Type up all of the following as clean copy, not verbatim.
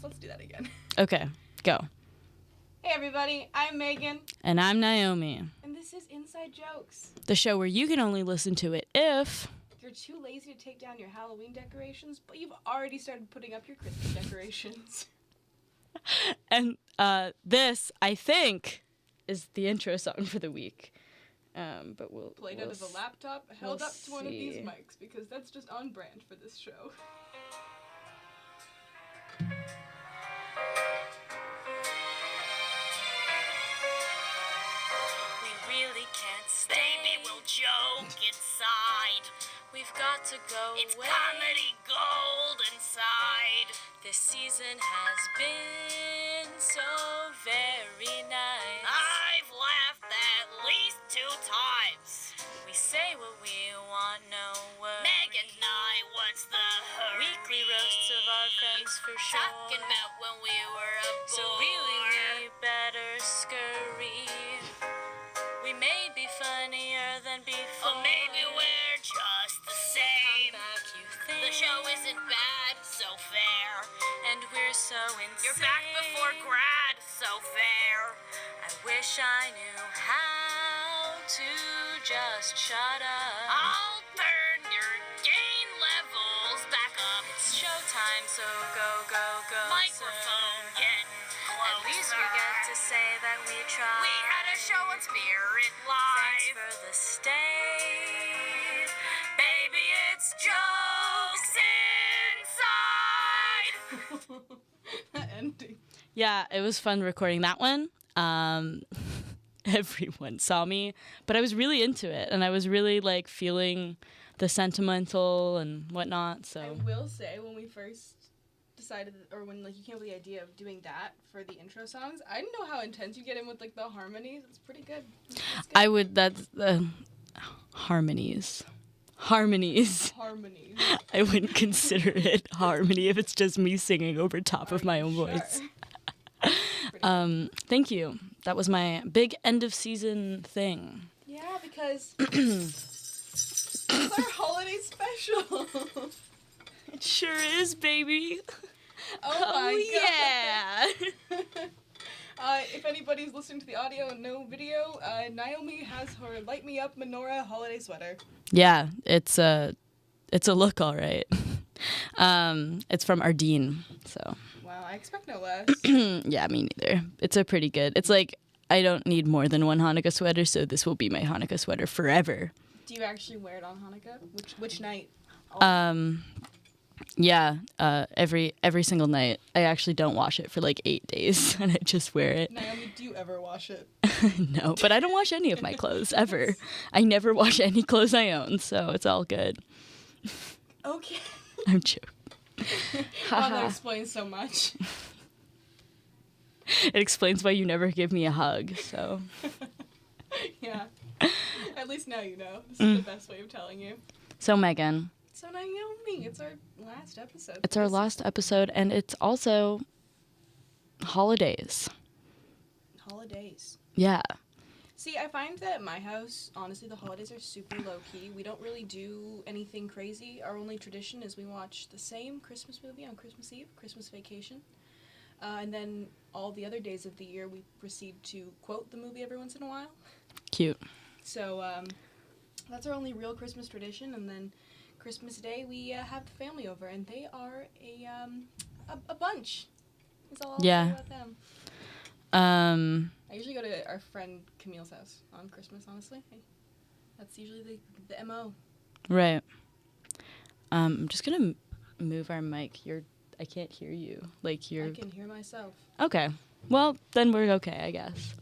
let's do that again. Okay, go. Hey everybody, I'm Megan. And I'm Naomi. And this is Inside Jokes. The show where you can only listen to it if you're too lazy to take down your Halloween decorations, but you've already started putting up your Christmas decorations. And this, I think, is the intro song for the week. But we'll played out of a laptop, held up to one of these mics, because that's just on brand for this show. We really can't stay. Baby, we'll joke inside. We've got to go It's away. Comedy gold inside. This season has been so very nice. I've laughed at least 2 times. We say what we want, no worries. Meg and I, what's the hurry? Weekly roasts of our friends for sure. Talking about when we were a boy. So really, we better scurry. We may be funnier than before. Or maybe we're just the same. Back, you think. The show isn't bad, so fair. And we're so insane. You're back before grad, so fair. I wish I knew how to just shut up. I'll turn your gain levels back up. It's showtime, so go, go, go. Microphone getting closer. At least we get to say that we tried. We had a show on Spirit Live. Thanks for the stay. Baby, it's jokes inside. That ending. Yeah, it was fun recording that one. Everyone saw me, but I was really into it, and I was really like feeling the sentimental and whatnot. So I will say, when we first decided, or when like you came up with the idea of doing that for the intro songs, I didn't know how intense you get in with like the harmonies. It's pretty good. It's good. I would. That's the harmonies. Harmonies. I wouldn't consider it harmony if it's just me singing over top of my own voice. Thank you. That was my big end of season thing. Yeah, because it's our holiday special. It sure is, baby. Oh my God. Yeah. If anybody's listening to the audio and no video, Naomi has her Light Me Up menorah holiday sweater. Yeah, it's a look, all right. It's from Ardeen, so. Wow, I expect no less. Yeah, me neither. It's a pretty good. It's like I don't need more than one Hanukkah sweater, so this will be my Hanukkah sweater forever. Do you actually wear it on Hanukkah? Which night? Yeah, every single night. I actually don't wash it for like 8 days, and I just wear it. Naomi, do you ever wash it? No, but I don't wash any of my clothes, ever. I never wash any clothes I own, so it's all good. Okay. I'm joking. Well, that explains so much. It explains why you never give me a hug, so. Yeah. At least now you know. This is the best way of telling you. So, Megan. So, Naomi, it's our last episode. It's our last episode, and it's also holidays. Holidays. Yeah. See, I find that at my house, honestly, the holidays are super low-key. We don't really do anything crazy. Our only tradition is we watch the same Christmas movie on Christmas Eve, Christmas Vacation. And then all the other days of the year, we proceed to quote the movie every once in a while. Cute. So that's our only real Christmas tradition. And then Christmas Day, we have the family over, and they are a bunch. That's all I'll say about them. I usually go to our friend Camille's house on Christmas, honestly. That's usually the MO. Right. I'm just going to move our mic. I can't hear you. I can hear myself. Okay. Well, then we're okay, I guess.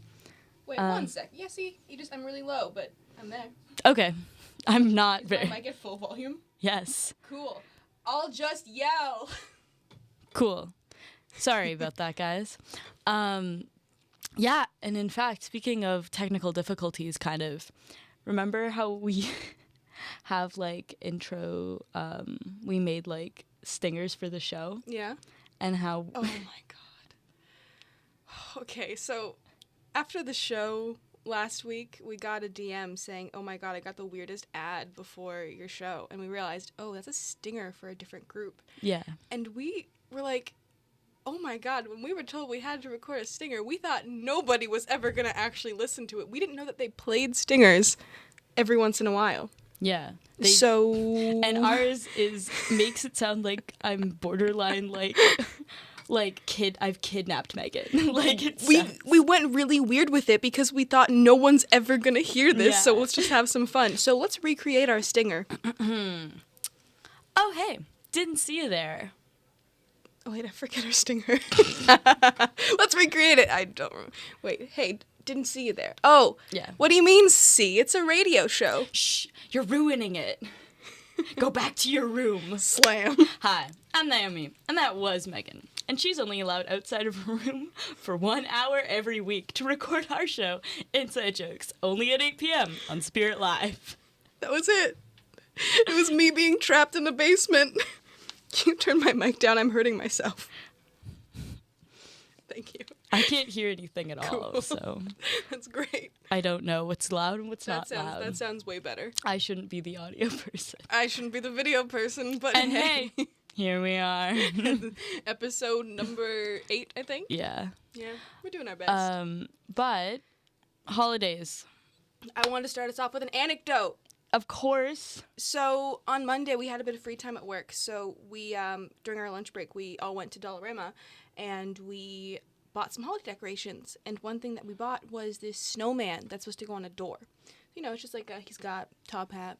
Wait, 1 sec. Yeah, see? I'm really low, but I'm there. Okay. I'm not Is very... my mic at full volume? Yes. Cool. I'll just yell. Cool. Sorry about that, guys. Yeah, and in fact, speaking of technical difficulties, kind of, remember how we have, intro, we made, stingers for the show? Yeah. And how... Oh, my God. Okay, so after the show last week, we got a DM saying, oh, my God, I got the weirdest ad before your show. And we realized, oh, that's a stinger for a different group. Yeah. And we were like, oh my God, when we were told we had to record a stinger, we thought nobody was ever going to actually listen to it. We didn't know that they played stingers every once in a while. Yeah. And ours makes it sound like I'm borderline I've kidnapped Meghan. we went really weird with it because we thought no one's ever gonna hear this, so let's just have some fun. So let's recreate our stinger. Oh hey, didn't see you there. Oh wait, I forget our stinger. Let's recreate it. Wait, hey, didn't see you there. Oh, yeah. What do you mean see? It's a radio show. Shh, you're ruining it. Go back to your room. Slam. Hi, I'm Naomi, and that was Meghan. And she's only allowed outside of her room for 1 hour every week to record our show, Inside Jokes, only at 8 p.m. on Spirit Live. That was it. It was me being trapped in the basement. Can you turn my mic down? I'm hurting myself. Thank you. I can't hear anything at all, Cool. so... That's great. I don't know what's loud and what's not loud. That sounds way better. I shouldn't be the audio person. I shouldn't be the video person, but and hey, here we are. Episode number 8, I think? Yeah. Yeah, we're doing our best. But, holidays. I wanted to start us off with an anecdote. Of course. So, on Monday, we had a bit of free time at work, so we, during our lunch break, we all went to Dollarama, and we bought some holiday decorations, and one thing that we bought was this snowman that's supposed to go on a door. You know, it's just like he's got top hat,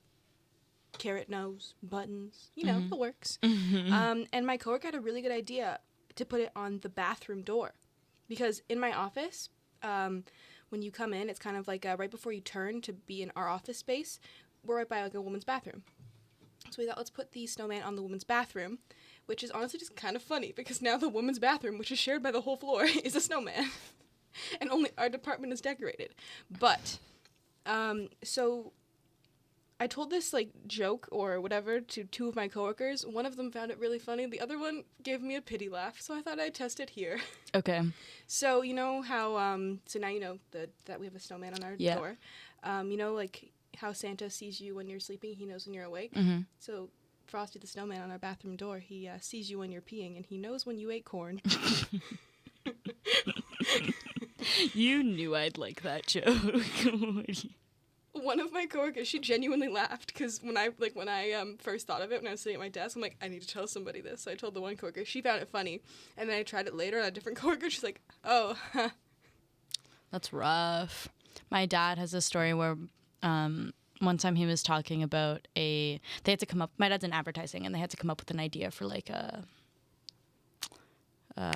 carrot nose, buttons, the works. Mm-hmm. And my coworker had a really good idea to put it on the bathroom door, because in my office, when you come in, it's kind of like right before you turn to be in our office space, we're right by like a woman's bathroom. So we thought, let's put the snowman on the woman's bathroom, which is honestly just kind of funny because now the woman's bathroom, which is shared by the whole floor, is a snowman. And only our department is decorated. But, so I told this, like, joke or whatever to 2 of my coworkers. One of them found it really funny. The other one gave me a pity laugh, so I thought I'd test it here. Okay. So, you know how, so now you know that we have a snowman on our door. You know, like, how Santa sees you when you're sleeping, he knows when you're awake. Mm-hmm. So Frosty the Snowman on our bathroom door, he sees you when you're peeing, and he knows when you ate corn. You knew I'd like that joke. One of my coworkers, she genuinely laughed, because when I first thought of it, when I was sitting at my desk, I'm like, I need to tell somebody this. So I told the one coworker, she found it funny, and then I tried it later on a different coworker, she's like, oh, huh. That's rough. My dad has a story where one time he was talking about they had to come up, my dad's in advertising, and they had to come up with an idea for like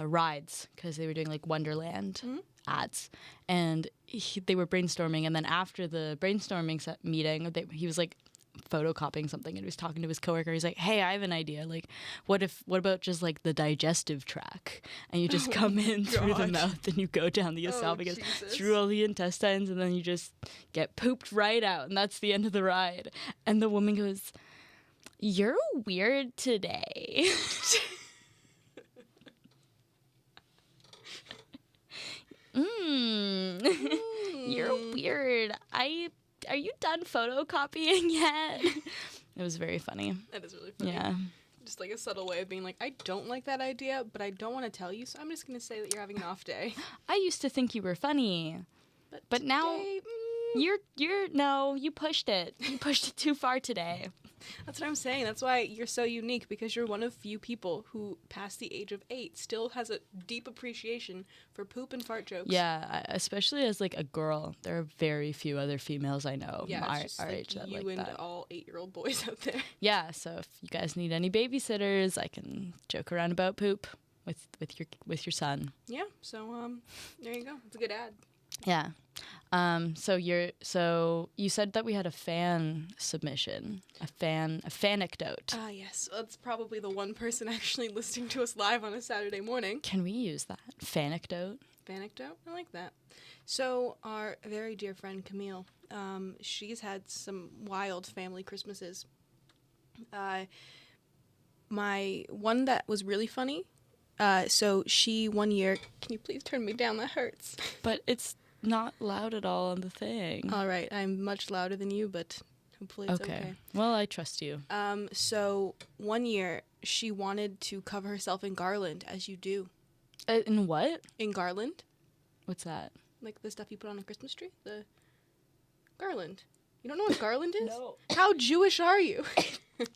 rides, because they were doing like Wonderland ads, and they were brainstorming, and then after the brainstorming meeting, he was like photocopying something, and he was talking to his coworker. He's like, hey, I have an idea, like what about just like the digestive tract, and you just come in through the mouth and you go down the esophagus through all the intestines, and then you just get pooped right out, and that's the end of the ride. And the woman goes, you're weird today. You're weird. Are you done photocopying yet? It was very funny. That is really funny. Yeah. Just like a subtle way of being like, I don't like that idea, but I don't want to tell you, so I'm just going to say that you're having an off day. I used to think you were funny, but today, now you pushed it. You pushed it too far today. That's what I'm saying. That's why you're so unique, because you're one of few people who, past the age of 8, still has a deep appreciation for poop and fart jokes. Yeah, especially as like a girl. There are very few other females I know our age that you like and that. all 8-year-old boys out there. Yeah, so if you guys need any babysitters, I can joke around about poop with your son. Yeah. So there you go. It's a good ad. Yeah. So you said that we had a fan submission, a fanecdote. Yes. That's probably the one person actually listening to us live on a Saturday morning. Can we use that? Fanecdote? Fanecdote? I like that. So our very dear friend Camille, she's had some wild family Christmases. My one that was really funny, so she one year, can you please turn me down? That hurts. But it's not loud at all on the thing. All right, I'm much louder than you, but hopefully it's okay. Well, I trust you. So one year she wanted to cover herself in garland, as you do. In what? In garland. What's that? Like the stuff you put on a Christmas tree? The garland. You don't know what garland is? No. How Jewish are you?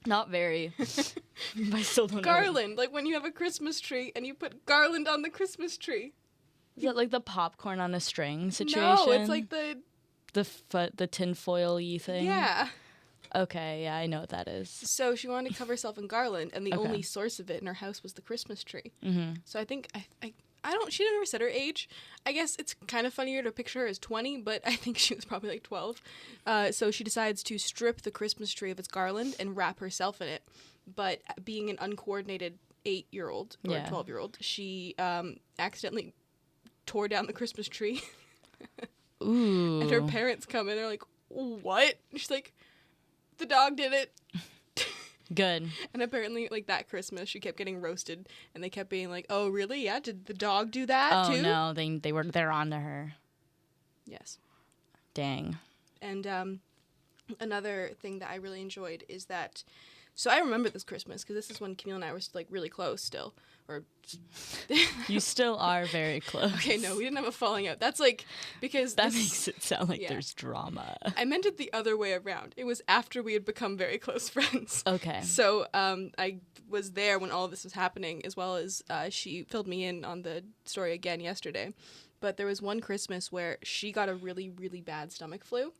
Not very. I still don't know. Garland, like when you have a Christmas tree and you put garland on the Christmas tree. Is that like the popcorn on a string situation? No, it's like the tinfoil-y thing? Yeah. Okay, yeah, I know what that is. So she wanted to cover herself in garland, and the Okay. only source of it in her house was the Christmas tree. Mm-hmm. So I think, I don't, she never said her age. I guess it's kind of funnier to picture her as 20, but I think she was probably like 12. So she decides to strip the Christmas tree of its garland and wrap herself in it. But being an uncoordinated 8-year-old or 12-year-old, she accidentally tore down the Christmas tree. Ooh. And her parents come in, they're like, what? And she's like, the dog did it. Good. And apparently, like, that Christmas, she kept getting roasted, and they kept being like, oh, really? Yeah? Did the dog do that, too? Oh, no, they're on to her. Yes. Dang. And another thing that I really enjoyed is that, so I remember this Christmas, because this is when Camille and I were, like, really close still. Or You still are very close. Okay, no, we didn't have a falling out. That's, like, because That makes it sound like yeah. there's drama. I meant it the other way around. It was after we had become very close friends. Okay. So I was there when all of this was happening, as well as she filled me in on the story again yesterday. But there was one Christmas where she got a really, really bad stomach flu,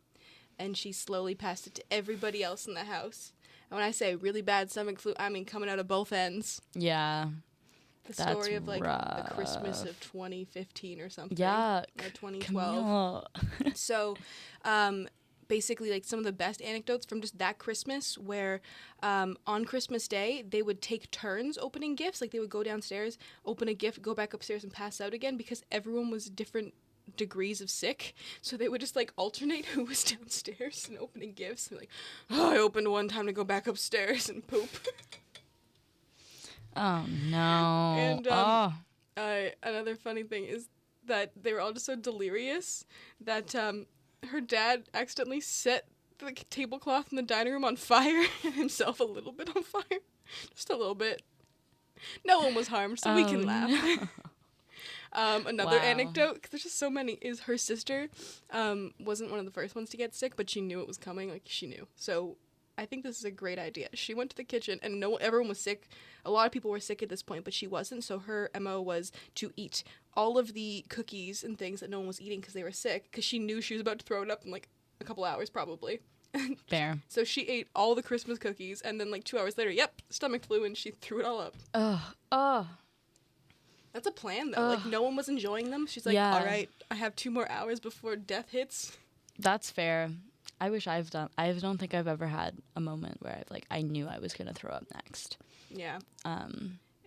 and she slowly passed it to everybody else in the house. And when I say really bad stomach flu, I mean coming out of both ends. Yeah. The That's story of, like, rough. the Christmas of 2015 or something. Yeah. Or 2012. Camille. So, basically, like, some of the best anecdotes from just that Christmas where on Christmas Day, they would take turns opening gifts. Like, they would go downstairs, open a gift, go back upstairs and pass out again because everyone was different degrees of sick. So they would just, like, alternate who was downstairs and opening gifts. And, like, oh, I opened one time to go back upstairs and poop. Oh, no. And oh. another funny thing is that they were all just so delirious that her dad accidentally set the tablecloth in the dining room on fire and himself a little bit on fire. Just a little bit. No one was harmed, so we can laugh. No. Another Wow. anecdote, because there's just so many, is her sister wasn't one of the first ones to get sick, but she knew it was coming. Like, she knew. So I think this is a great idea. She went to the kitchen, and everyone was sick. A lot of people were sick at this point, but she wasn't. So her MO was to eat all of the cookies and things that no one was eating because they were sick, because she knew she was about to throw it up in, like, a couple hours, probably. Fair. So she ate all the Christmas cookies, and then, like, 2 hours later, stomach flu, and she threw it all up. Oh. That's a plan, though. Like, no one was enjoying them. She's like, Yeah. all right, I have 2 more hours before death hits. That's fair. I wish I don't think I've ever had a moment where I knew I was going to throw up next. Yeah.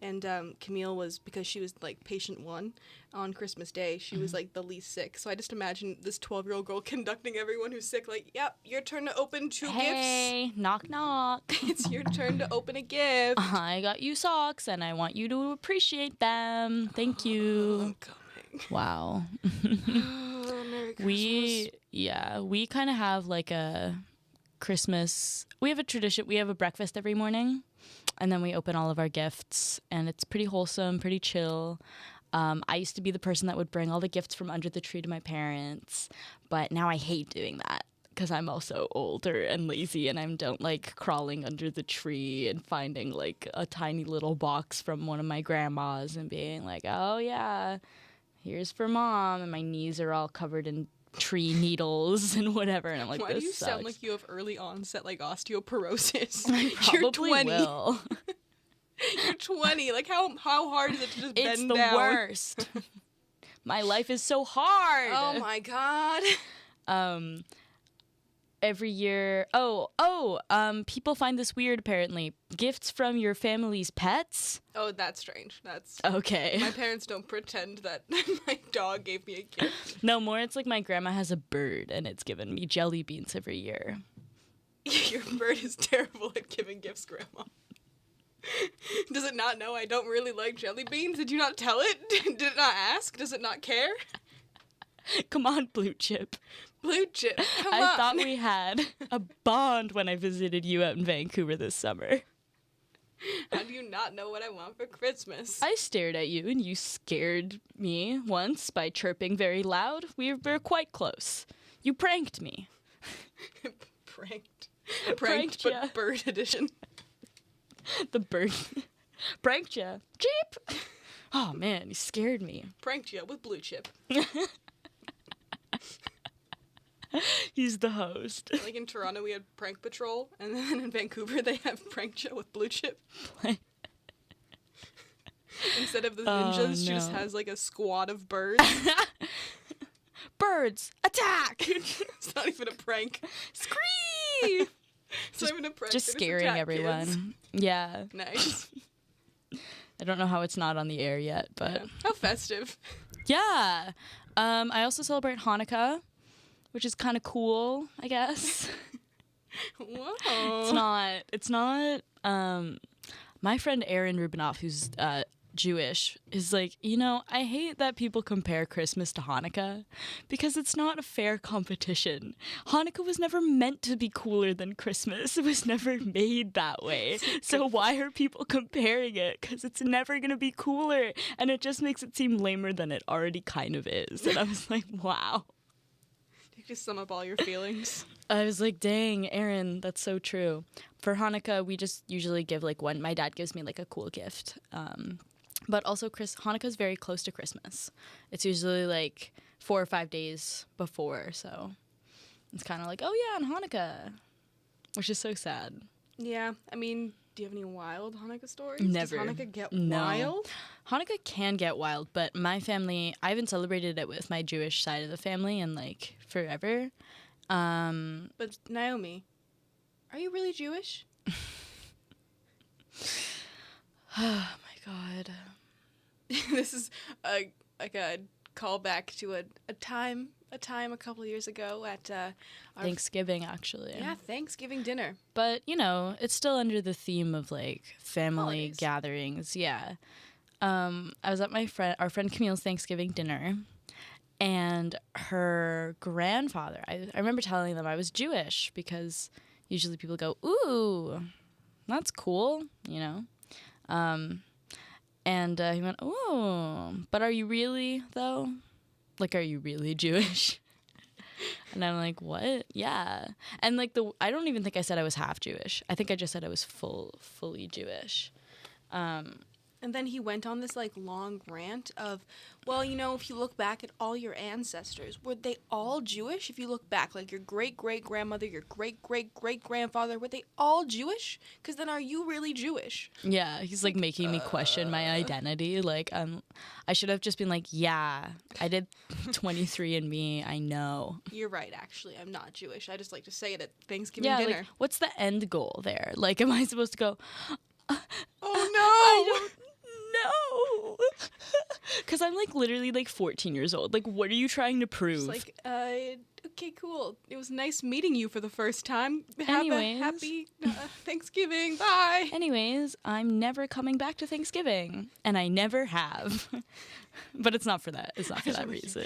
And Camille was, because she was, like, patient 1 on Christmas Day, she was, like, the least sick. So I just imagine this 12-year-old girl conducting everyone who's sick, like, yep, your turn to open 2 gifts. Hey, knock, knock. It's your turn to open a gift. I got you socks, and I want you to appreciate them. Thank you. I'm coming. Wow. Merry Christmas. We kind of have, like, a Christmas. We have a tradition. We have a breakfast every morning, and then we open all of our gifts, and it's pretty wholesome, pretty chill. I used to be the person that would bring all the gifts from under the tree to my parents, but now I hate doing that because I'm also older and lazy, and I don't like crawling under the tree and finding, like, a tiny little box from one of my grandmas and being like, oh, yeah, here's for Mom, and my knees are all covered in tree needles and whatever, and I'm like, why this do you sucks. sound like you have early onset, like, osteoporosis? I probably You're 20. will. You're 20. Like, how hard is it to just It's bend the down? worst. My life is so hard. Oh my god. Every year, people find this weird, apparently. Gifts from your family's pets? Oh, that's strange. That's Okay. my parents don't pretend that my dog gave me a gift. No, more it's like my grandma has a bird, and it's given me jelly beans every year. Your bird is terrible at giving gifts, Grandma. Does it not know I don't really like jelly beans? Did you not tell it? Did it not ask? Does it not care? Come on, Blue Chip. Blue Chip, come on. I thought we had a bond when I visited you out in Vancouver this summer. How do you not know what I want for Christmas? I stared at you and you scared me once by chirping very loud. We were quite close. You pranked me. Pranked, Pranked but ya. bird edition. The bird pranked ya. Cheap. Oh man, you scared me. Pranked you with blue chip. He's the host. Like in Toronto, we had Prank Patrol, and then in Vancouver, they have Pranked you with blue chip. Instead of the ninjas, she just has like a squad of birds. Birds, attack! It's not even a prank. Scream! It's not even a prank. Just they scaring attack everyone. kids. Yeah. Nice. I don't know how it's not on the air yet, but Yeah. How festive. yeah. I also celebrate Hanukkah, which is kind of cool, I guess. Whoa. It's not, my friend Aaron Rubinoff, who's Jewish, is like, I hate that people compare Christmas to Hanukkah because it's not a fair competition. Hanukkah was never meant to be cooler than Christmas. It was never made that way. So why are people comparing it? Because it's never going to be cooler. And it just makes it seem lamer than it already kind of is. And I was like, wow. You just sum up all your feelings. I was like, dang, Aaron, that's so true. For Hanukkah, we just usually give like one. My dad gives me like a cool gift. But also Hanukkah is very close to Christmas. It's usually like 4 or 5 days before. So it's kind of like, oh yeah, on Hanukkah, which is so sad. Yeah. I mean, do you have any wild Hanukkah stories? Never. Does Hanukkah get No. wild? Hanukkah can get wild, but my family, I haven't celebrated it with my Jewish side of the family in like forever. But Naomi, are you really Jewish? Oh my God. This is a callback to a time a couple of years ago at our Thanksgiving, actually. Thanksgiving dinner. But, it's still under the theme of, like, family Holidays. gatherings. Yeah. I was at our friend Camille's Thanksgiving dinner, and her grandfather, I remember telling them I was Jewish because usually people go, ooh, that's cool, And he went, oh, but are you really, though? Like, are you really Jewish? And I'm like, what? Yeah. And, like, I don't even think I said I was half Jewish. I think I just said I was fully Jewish. And then he went on this, like, long rant of, well, if you look back at all your ancestors, were they all Jewish? If you look back, like, your great-great-grandmother, your great-great-great-grandfather, were they all Jewish? Because then are you really Jewish? Yeah, he's, like, making me question my identity. Like, I should have just been like, yeah, I did 23andMe, I know. You're right, actually. I'm not Jewish. I just like to say it at Thanksgiving Yeah, dinner. like, what's the end goal there? Like, am I supposed to go, Oh, no! I don't know. Because I'm, like, literally, like, 14 years old. Like, what are you trying to prove? It's like, okay, cool. It was nice meeting you for the first time. Have Anyways. a happy Thanksgiving. Bye. Anyways, I'm never coming back to Thanksgiving. And I never have. But it's not for that. It's not for that reason.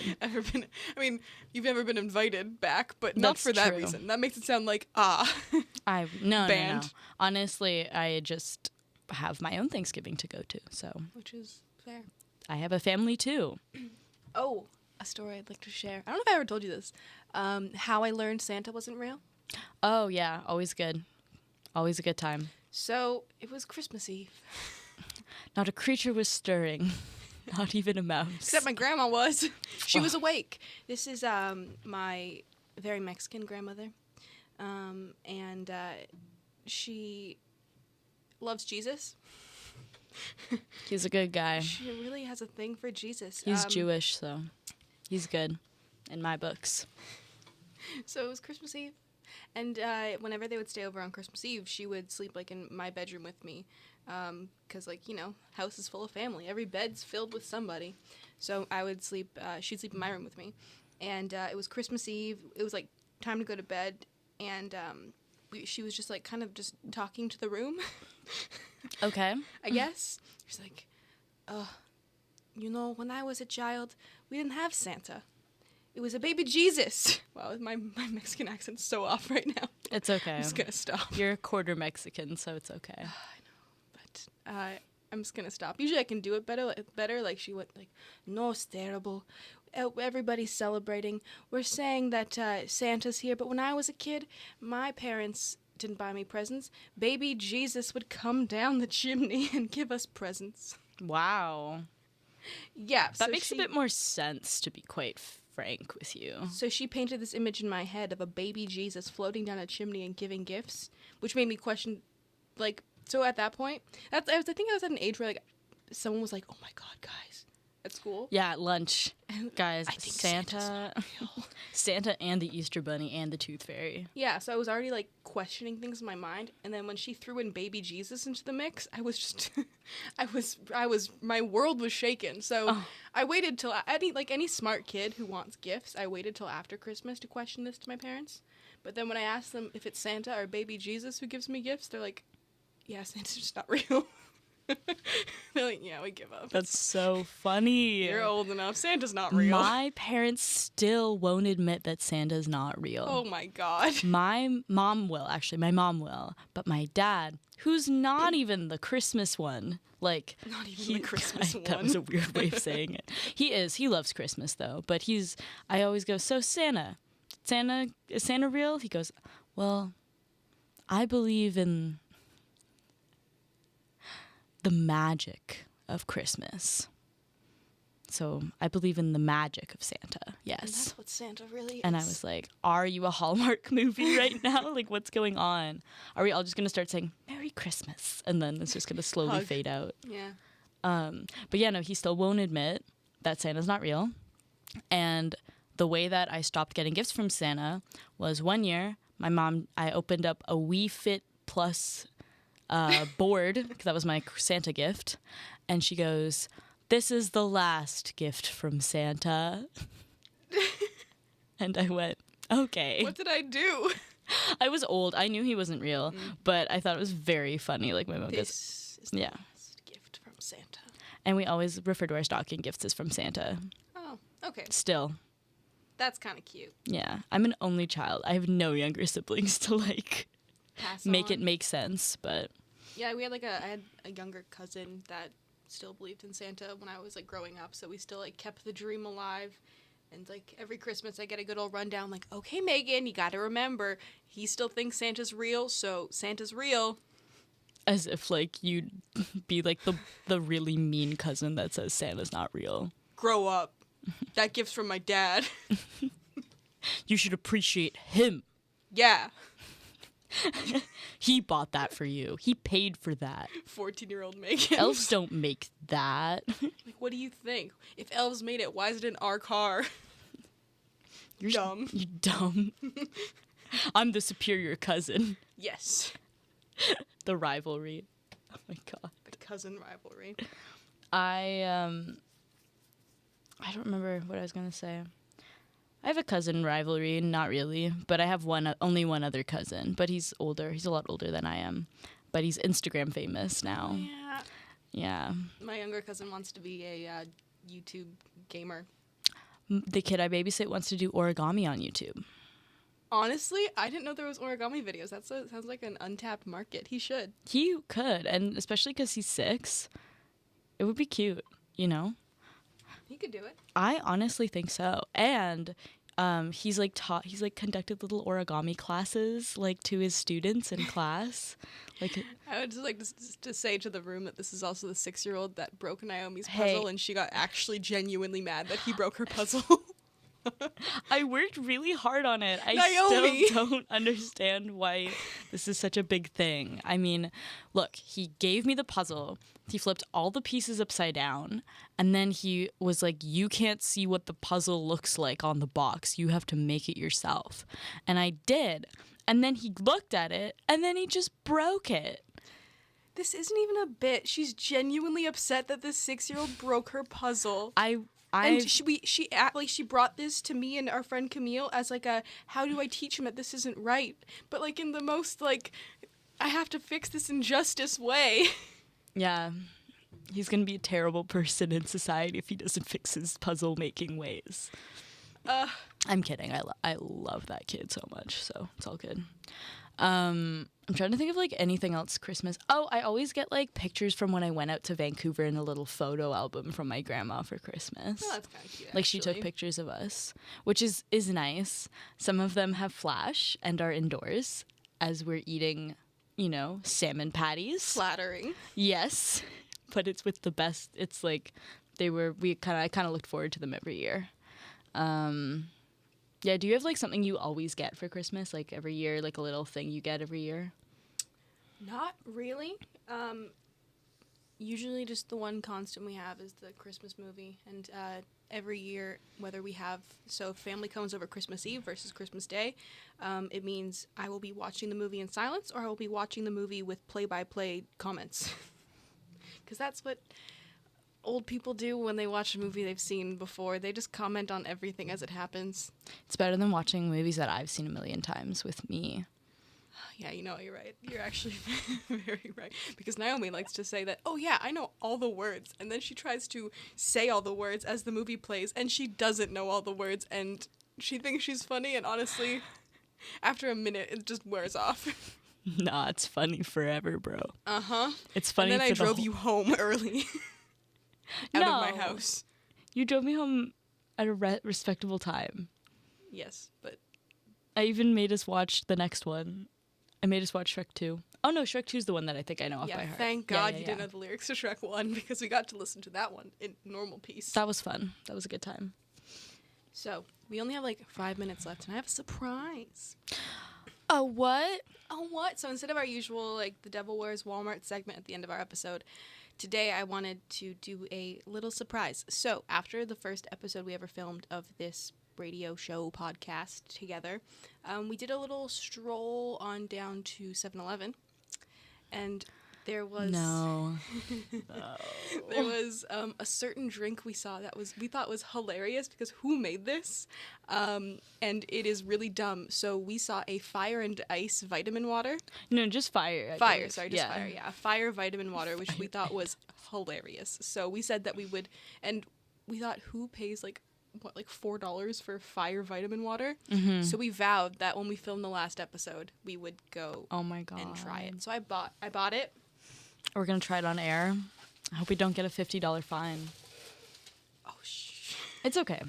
You've never been invited back, but not That's for that true. reason. That makes it sound like, No. Banned. Honestly, I just have my own Thanksgiving to go to. So which is fair. I have a family too. Oh, a story I'd like to share. I don't know if I ever told you this. How I learned Santa wasn't real. Oh, yeah. Always good. Always a good time. So it was Christmas Eve. Not a creature was stirring. Not even a mouse. Except my grandma was. She was awake. This is my very Mexican grandmother. And she loves Jesus. He's a good guy. She really has a thing for Jesus. He's Jewish, so he's good in my books. So it was Christmas Eve. And whenever they would stay over on Christmas Eve, she would sleep, like, in my bedroom with me. Because, like, house is full of family. Every bed's filled with somebody. So I would sleep, she'd sleep in my room with me. And it was Christmas Eve. It was, like, time to go to bed. And she was just, like, kind of just talking to the room. Okay. I guess. She's like, when I was a child, we didn't have Santa. It was a baby Jesus. Wow, my Mexican accent's so off right now. It's okay. I'm just going to stop. You're a quarter Mexican, so it's okay. I know, but but I'm just gonna stop. Usually I can do it better. Like she went like, no, it's terrible. Everybody's celebrating. We're saying that Santa's here, but when I was a kid, my parents didn't buy me presents. Baby Jesus would come down the chimney and give us presents. Wow. Yeah. That makes a bit more sense, to be quite frank with you. So she painted this image in my head of a baby Jesus floating down a chimney and giving gifts, which made me question, like, so at that point, I think I was at an age where, like, someone was like, oh my God, guys, at school. Yeah, at lunch. Guys, I think Santa and the Easter Bunny and the Tooth Fairy. Yeah, so I was already, like, questioning things in my mind, and then when she threw in baby Jesus into the mix, I was just, my world was shaken. So I waited till, any smart kid who wants gifts, I waited till after Christmas to question this to my parents. But then when I asked them if it's Santa or baby Jesus who gives me gifts, they're like, yeah, Santa's just not real. They're like, yeah, we give up. That's so funny. You're old enough. Santa's not real. My parents still won't admit that Santa's not real. Oh my God. My mom will, but my dad, who's not even the Christmas one, like, not even the Christmas one. That was a weird way of saying it. He loves Christmas though, but I always go, so is Santa real? He goes, well, I believe in the magic of Christmas. So I believe in the magic of Santa. Yes. And that's what Santa really is. And I was like, are you a Hallmark movie right now? Like, what's going on? Are we all just going to start saying Merry Christmas? And then it's just going to slowly fade out. Yeah. But yeah, no, he still won't admit that Santa's not real. And the way that I stopped getting gifts from Santa was one year, I opened up a Wii Fit Plus board, because that was my Santa gift, and she goes, this is the last gift from Santa. And I went, okay. What did I do? I was old. I knew he wasn't real, but I thought it was very funny. Like, my mom goes, this is the last gift from Santa. And we always refer to our stocking gifts as from Santa. Oh, okay. Still. That's kind of cute. Yeah. I'm an only child. I have no younger siblings to, like, make on. it make sense, but yeah, I had a younger cousin that still believed in Santa when I was, like, growing up, so we still, like, kept the dream alive. And, like, every Christmas I get a good old rundown, like, okay, Megan, you gotta remember, he still thinks Santa's real, so Santa's real. As if, like, you'd be, like, the really mean cousin that says Santa's not real. Grow up. That gift's from my dad. You should appreciate him. Yeah. He bought that for you. He paid for that. 14-year-old Megan. Elves don't make that. Like, what do you think? If elves made it, why is it in our car? You're dumb. You're dumb. I'm the superior cousin. Yes. The rivalry. Oh my God. The cousin rivalry. I don't remember what I was going to say. I have a cousin rivalry, not really, but I have only one other cousin, but he's older. He's a lot older than I am, but he's Instagram famous now. Yeah. Yeah. My younger cousin wants to be a YouTube gamer. The kid I babysit wants to do origami on YouTube. Honestly, I didn't know there was origami videos. That sounds like an untapped market. He should. He could, and especially because he's 6, it would be cute, you know? He could do it. I honestly think so. And he's conducted little origami classes, like, to his students in class. Like, I would just like to say to the room that this is also the 6-year-old that broke Naomi's puzzle, and she got actually genuinely mad that he broke her puzzle. I worked really hard on it. I Naomi. still don't understand why this is such a big thing. I mean, look, he gave me the puzzle. He flipped all the pieces upside down, and then he was like, you can't see what the puzzle looks like on the box. You have to make it yourself. And I did. And then he looked at it, and then he just broke it. This isn't even a bit. She's genuinely upset that this 6-year-old broke her puzzle. And she brought this to me and our friend Camille as like a, how do I teach him that this isn't right? But like in the most like, I have to fix this injustice way. Yeah. He's going to be a terrible person in society if he doesn't fix his puzzle making ways. I'm kidding. I love that kid so much, so it's all good. I'm trying to think of like anything else Christmas. Oh, I always get like pictures from when I went out to Vancouver in a little photo album from my grandma for Christmas. Oh, that's kind of cute. Like she took pictures of us, which is nice. Some of them have flash and are indoors as we're eating, you know, salmon patties. Flattering. Yes, but it's with the best. It's like I kind of looked forward to them every year. Yeah, do you have like something you always get for Christmas, like every year, like a little thing you get every year? Not really. Usually just the one constant we have is the Christmas movie. And every year, whether we have, so if family comes over Christmas Eve versus Christmas Day, it means I will be watching the movie in silence or I will be watching the movie with play-by-play comments. Because that's what old people do when they watch a movie they've seen before. They just comment on everything as it happens. It's better than watching movies that I've seen a million times with me. Yeah, you know, you're right. You're actually very right. Because Naomi likes to say that, oh yeah, I know all the words. And then she tries to say all the words as the movie plays, and she doesn't know all the words, and she thinks she's funny, and honestly, after a minute, it just wears off. Nah, it's funny forever, bro. Uh-huh. It's funny. And then I drove you home early out of my house. You drove me home at a respectable time. Yes, but I even made us watch the next one. I made us watch Shrek 2. Oh, no, Shrek 2 is the one that I think I know off by heart. Thank God you didn't know the lyrics to Shrek 1 because we got to listen to that one in normal piece. That was fun. That was a good time. So, we only have like 5 minutes left, and I have a surprise. A what? A what? So instead of our usual, like, the Devil Wears Walmart segment at the end of our episode, today I wanted to do a little surprise. So, after the first episode we ever filmed of this radio show podcast together, we did a little stroll on down to 7-Eleven, and there was there was a certain drink we saw that we thought was hilarious because who made this? And it is really dumb. So we saw a Fire and Ice vitamin water. No, just fire. Fire. Yeah, Fire vitamin water, which we thought was hilarious. So we said that we would, and we thought, who pays like $4 for Fire vitamin water? Mm-hmm. So we vowed that when we filmed the last episode, we would go. Oh my God. And try it. So I bought it. We're gonna try it on air. I hope we don't get a $50 fine. Oh shh. It's okay.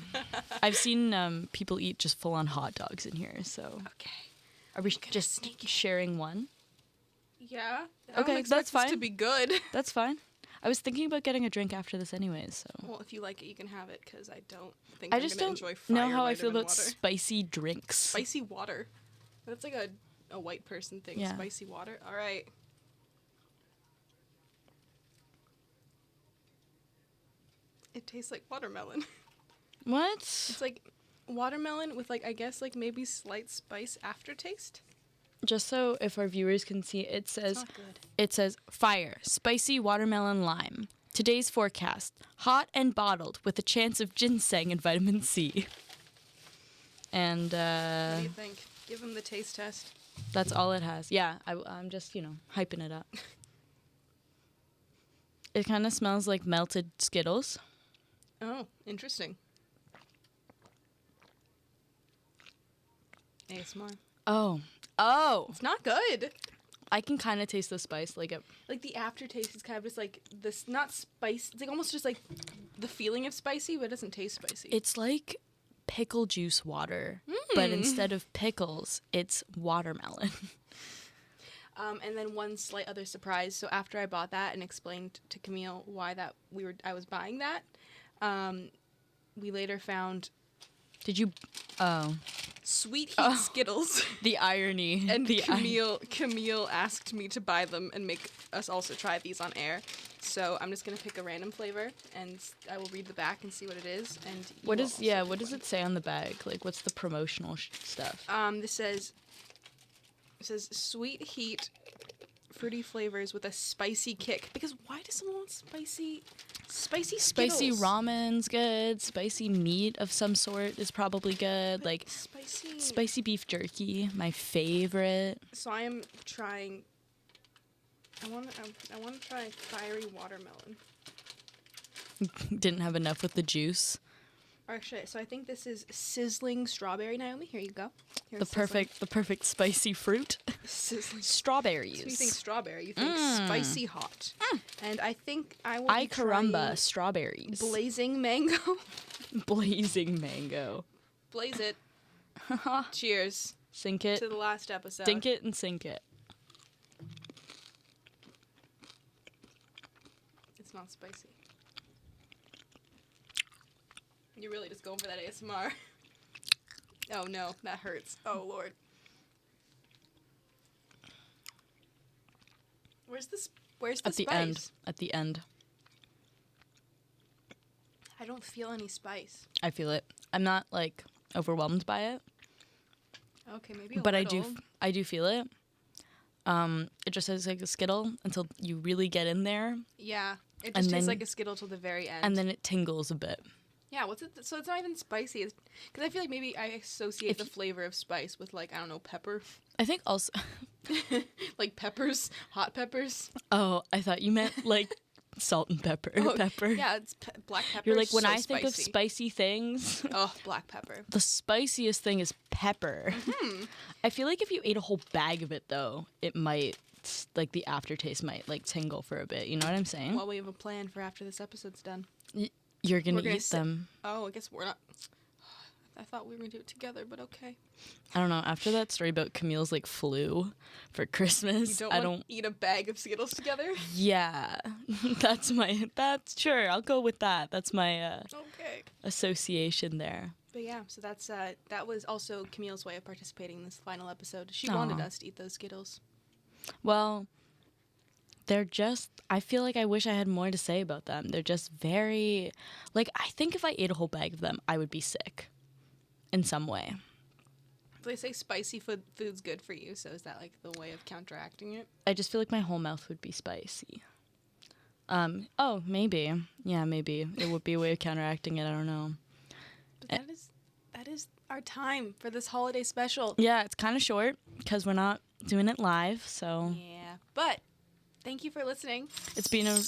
I've seen people eat just full on hot dogs in here. So okay. Are we just sharing one? Yeah. Okay, that's fine. To be good. That's fine. I was thinking about getting a drink after this anyways, so. Well, if you like it, you can have it, because I don't think I'm gonna enjoy Fire know how I feel about water. Spicy drinks. Spicy water. That's like a white person thing, yeah. Spicy water. All right. It tastes like watermelon. What? It's like watermelon with, like, I guess, like, maybe slight spice aftertaste. Just so if our viewers can see, it says Fire, spicy watermelon lime. Today's forecast, hot and bottled with a chance of ginseng and vitamin C. And what do you think? Give them the taste test. That's all it has. Yeah, I'm just, hyping it up. It kind of smells like melted Skittles. Oh, interesting. ASMR. Oh. It's not good. I can kind of taste the spice. Like the aftertaste is kind of just like this, not spice. It's like almost just like the feeling of spicy, but it doesn't taste spicy. It's like pickle juice water, but instead of pickles, it's watermelon. And then one slight other surprise. So after I bought that and explained to Camille why I was buying that, we later found. Did you? Oh. Sweet Heat Skittles. The irony. And Camille asked me to buy them and make us also try these on air. So I'm just going to pick a random flavor, and I will read the back and see what it is. And what does it say on the bag? Like, what's the promotional stuff? It says Sweet Heat fruity flavors with a spicy kick. Because why does someone want spicy Skittles? Spicy ramen's good. Spicy meat of some sort is probably good. Like spicy beef jerky, my favorite. So I am trying. I want to try fiery watermelon. Didn't have enough with the juice. Actually, so I think this is sizzling strawberry, Naomi. Here you go. The perfect spicy fruit. Sizzling Strawberries. So you think strawberry, you think spicy hot. And I think I will Ay be caramba, trying strawberries. blazing mango. Blazing mango. Blaze it. Cheers Sink it. to the last episode. Dink it and sink it. It's not spicy. You're really just going for that ASMR. Oh no, that hurts. Oh Lord. Where's the At the spice? end. At the end. I don't feel any spice. I feel it. I'm not like overwhelmed by it, Okay, maybe a but little. I do feel it. It just tastes like a Skittle until you really get in there, Yeah, it And just tastes then- like a Skittle till the very end. and then it tingles a bit. yeah, what's it? So it's not even spicy. Because I feel like maybe I associate the flavor of spice with like, I don't know, pepper. I think also. Like peppers, hot peppers. Oh, I thought you meant like salt and pepper. Oh, Pepper. Yeah, it's black pepper. You're like, when so I think of spicy. spicy things, Oh, black pepper. the spiciest thing is pepper. I feel like if you ate a whole bag of it, though, it might, like, the aftertaste might, like, tingle for a bit. You know what I'm saying? Well, we have a plan for after this episode's done. You're going we're to gonna eat sit- them. Oh, I guess we're not. I thought we were going to do it together, but okay. I don't know. After that story about Camille's, like, flu for Christmas, You I don't want don't. to eat a bag of Skittles together? Yeah. That's sure. I'll go with that. That's my Okay. association there. But yeah, so that's that was also Camille's way of participating in this final episode. She wanted Aw. us to eat those Skittles. Well, they're just, I feel like I wish I had more to say about them. They're just very, like, I think if I ate a whole bag of them, I would be sick in some way. They say spicy food's good for you, so is that like the way of counteracting it? I just feel like my whole mouth would be spicy. Oh, maybe. Yeah, maybe. It would be a way of counteracting it. I don't know. But that is our time for this holiday special. Yeah, it's kind of short because we're not doing it live, so Yeah. But thank you for listening. it's been a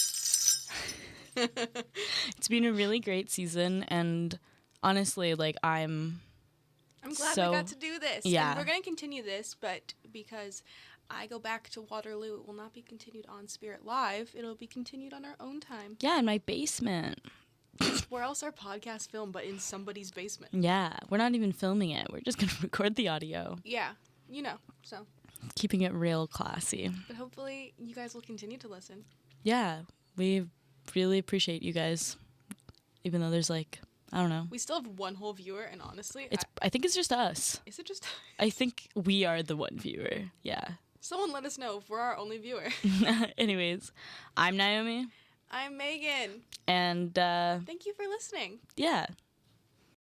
it's been a really great season, and honestly, like, I'm glad so- we got to do this. yeah. And we're going to continue this, but because I go back to Waterloo, it will not be continued on Spirit Live. It'll be continued on our own time. yeah, in my basement. Where else our podcast film but in somebody's basement? Yeah, we're not even filming it. We're just gonna record the audio, Yeah, you know. So, keeping it real classy. but hopefully you guys will continue to listen. Yeah, we really appreciate you guys, even though there's like, I don't know. We still have one whole viewer, and honestly, I think it's just us. is it just I think we are the one viewer. Yeah. someone let us know if we're our only viewer? Anyways, I'm Naomi, I'm Megan. and Thank you for listening. yeah.